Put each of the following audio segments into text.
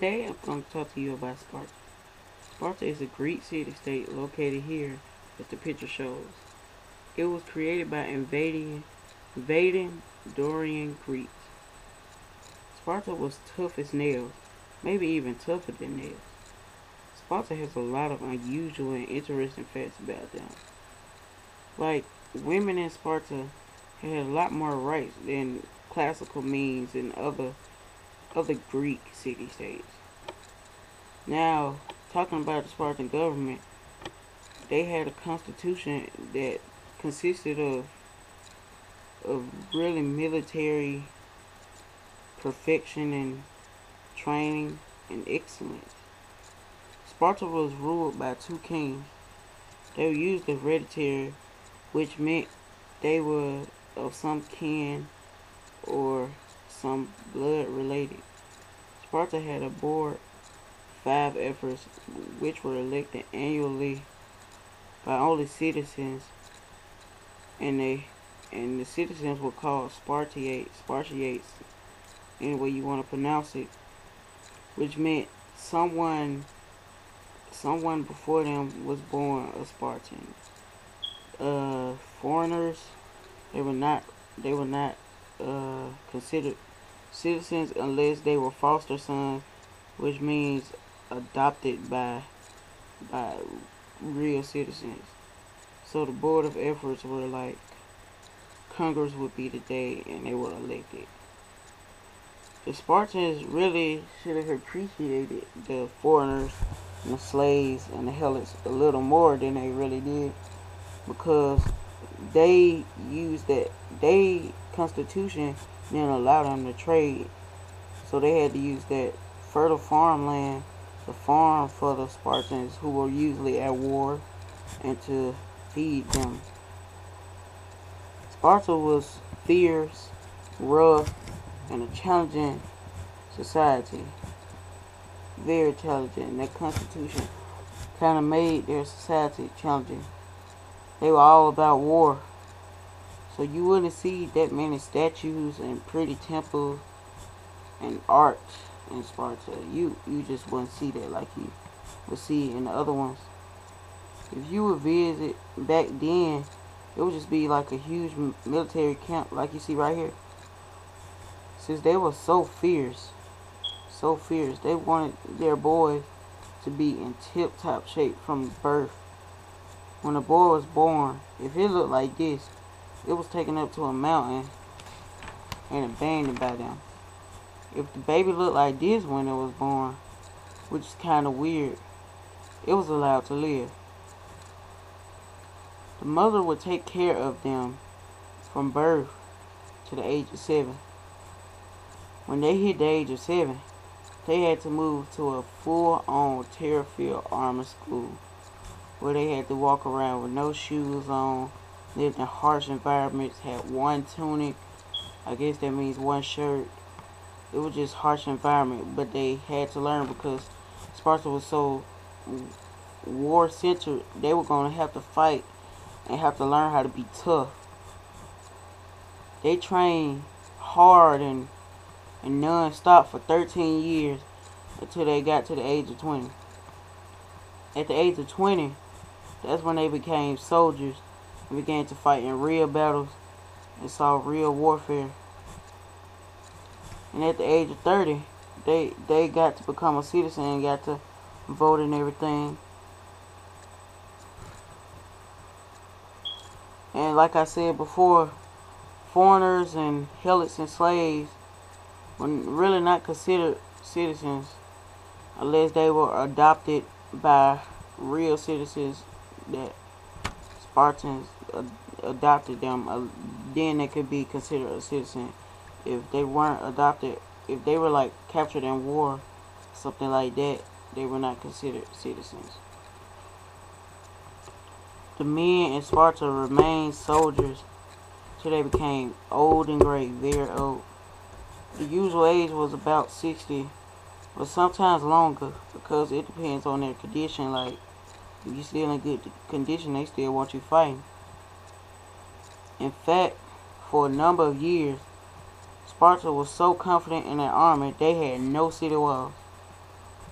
Today I'm going to talk to you about Sparta. Sparta is a Greek city-state located here, as the picture shows. It was created by invading Dorian Greeks. Sparta was tough as nails, maybe even tougher than nails. Sparta has a lot of unusual and interesting facts about them. Like, women in Sparta had a lot more rights than classical means in other Greek city-states. Now, talking about the Spartan government, they had a constitution that consisted of really military perfection and training and excellence. Sparta was ruled by two kings. They were usually hereditary, which meant they were of some kin or some blood related. Sparta had a board, 5 efforts, which were elected annually by only citizens, and the citizens were called Spartiates, any way you want to pronounce it, which meant someone before them was born a Spartan. Foreigners, they were not considered citizens unless they were foster sons, which means adopted by real citizens. So the board of efforts were like Congress would be today, and they were elected. The Spartans really should have appreciated the foreigners and the slaves and the Helots a little more than they really did, because they used that constitution didn't allow them to trade, so they had to use that fertile farmland to farm for the Spartans, who were usually at war, and to feed them. Sparta was fierce, rough, and a challenging society. Very challenging. And that constitution kind of made their society challenging. They were all about war. So you wouldn't see that many statues and pretty temples and art in Sparta. You just wouldn't see that like you would see in the other ones. If you would visit back then, it would just be like a huge military camp like you see right here. Since they were so fierce, they wanted their boys to be in tip-top shape from birth. When a boy was born, if it looked like this, it was taken up to a mountain and abandoned by them. If the baby looked like this when it was born, which is kind of weird, it was allowed to live. The mother would take care of them from birth to the age of 7. When they hit the age of 7, they had to move to a full-on terror-filled army school, where they had to walk around with no shoes on, lived in harsh environments, had one tunic, I guess that means one shirt. It was just harsh environment, but they had to learn because Sparta was so war-centered. They were going to have to fight and have to learn how to be tough. They trained hard and non-stop for 13 years until they got to the age of 20. At the age of 20, that's when they became soldiers and began to fight in real battles and saw real warfare. And at the age of 30, they got to become a citizen and got to vote and everything. And like I said before, foreigners and helots and slaves were really not considered citizens unless they were adopted by real citizens that Spartans adopted them. Then they could be considered a citizen. If they weren't adopted, if they were like captured in war, something like that, they were not considered citizens. The men in Sparta remained soldiers till they became old and gray, very old. The usual age was about 60, but sometimes longer, because it depends on their condition. Like, if you're still in good condition, they still want you fighting. In fact, for a number of years, Sparta was so confident in their army, they had no city walls.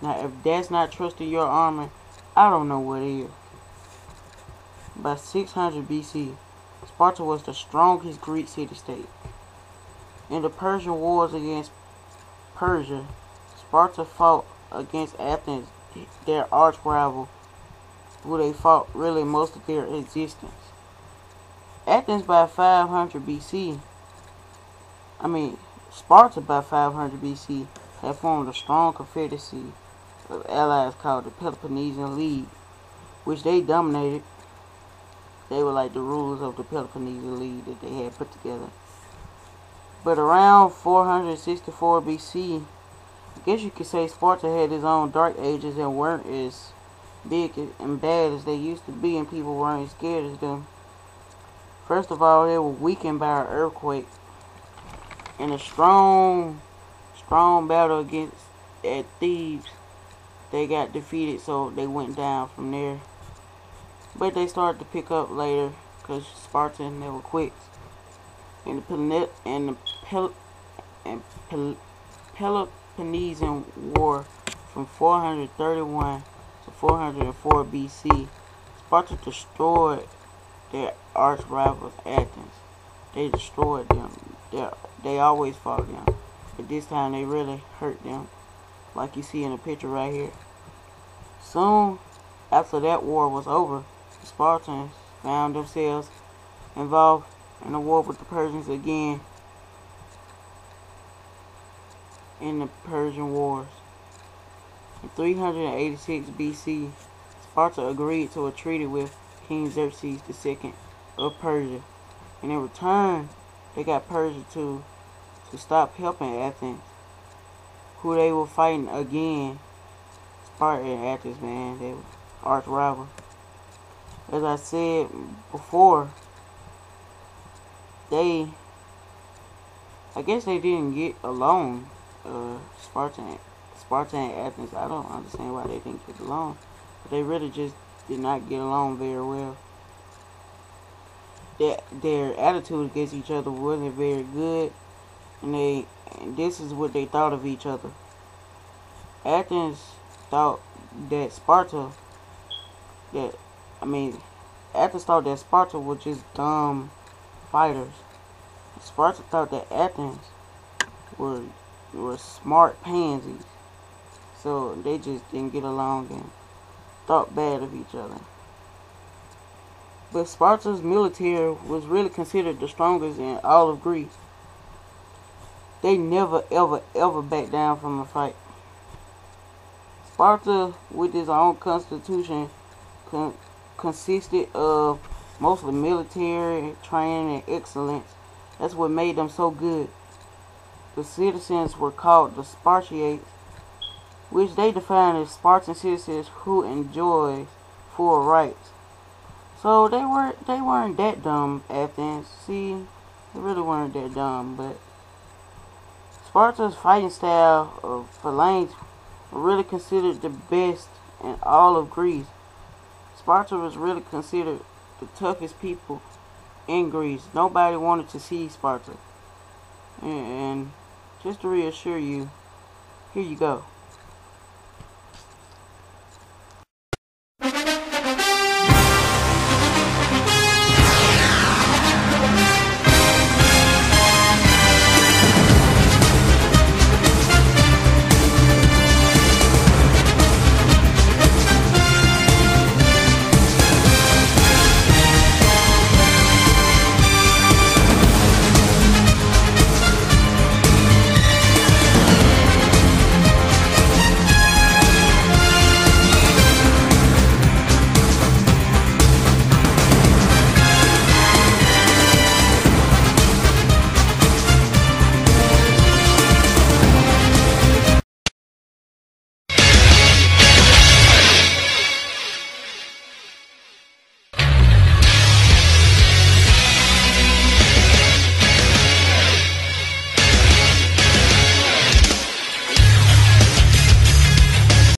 Now, if that's not trusting your army, I don't know what is. By 600 BC, Sparta was the strongest Greek city-state. In the Persian wars against Persia, Sparta fought against Athens, their arch rival, who they fought really most of their existence. Athens by 500 BC, Sparta by 500 BC had formed a strong confederacy of allies called the Peloponnesian League, which they dominated. They were like the rulers of the Peloponnesian League that they had put together. But around 464 BC, I guess you could say Sparta had its own dark ages and weren't as big and bad as they used to be, and people weren't as scared as them. First of all, they were weakened by an earthquake. In a strong battle at Thebes, they got defeated, so they went down from there. But they started to pick up later, because Spartan never quits. In the Peloponnesian War from 431 to 404 BC, Sparta destroyed their arch rivals Athens. They destroyed them. They always fought them, but this time they really hurt them, like you see in the picture right here. Soon after that war was over, the Spartans found themselves involved in a war with the Persians again in the Persian Wars. In 386 BC, Sparta agreed to a treaty with King Xerxes II of Persia, and in return, they got Persia to stop helping Athens, who they were fighting again. Sparta and Athens, man, they were arch rivals. As I said before, I guess they didn't get along. Sparta and Athens, I don't understand why they didn't get along, but they really just did not get along very well. Their attitude against each other wasn't very good, and this is what they thought of each other. Athens thought that Sparta were just dumb fighters. Sparta thought that Athens were smart pansies, so they just didn't get along and thought bad of each other. But Sparta's military was really considered the strongest in all of Greece. They never ever backed down from a fight. Sparta, with its own constitution, consisted of mostly military training and excellence. That's what made them so good. The citizens were called the Spartiates, which they defined as Spartan citizens who enjoy full rights. So they weren't that dumb, Athens. See, they really weren't that dumb. But Sparta's fighting style of phalanx were really considered the best in all of Greece. Sparta was really considered the toughest people in Greece. Nobody wanted to see Sparta. And just to reassure you, here you go.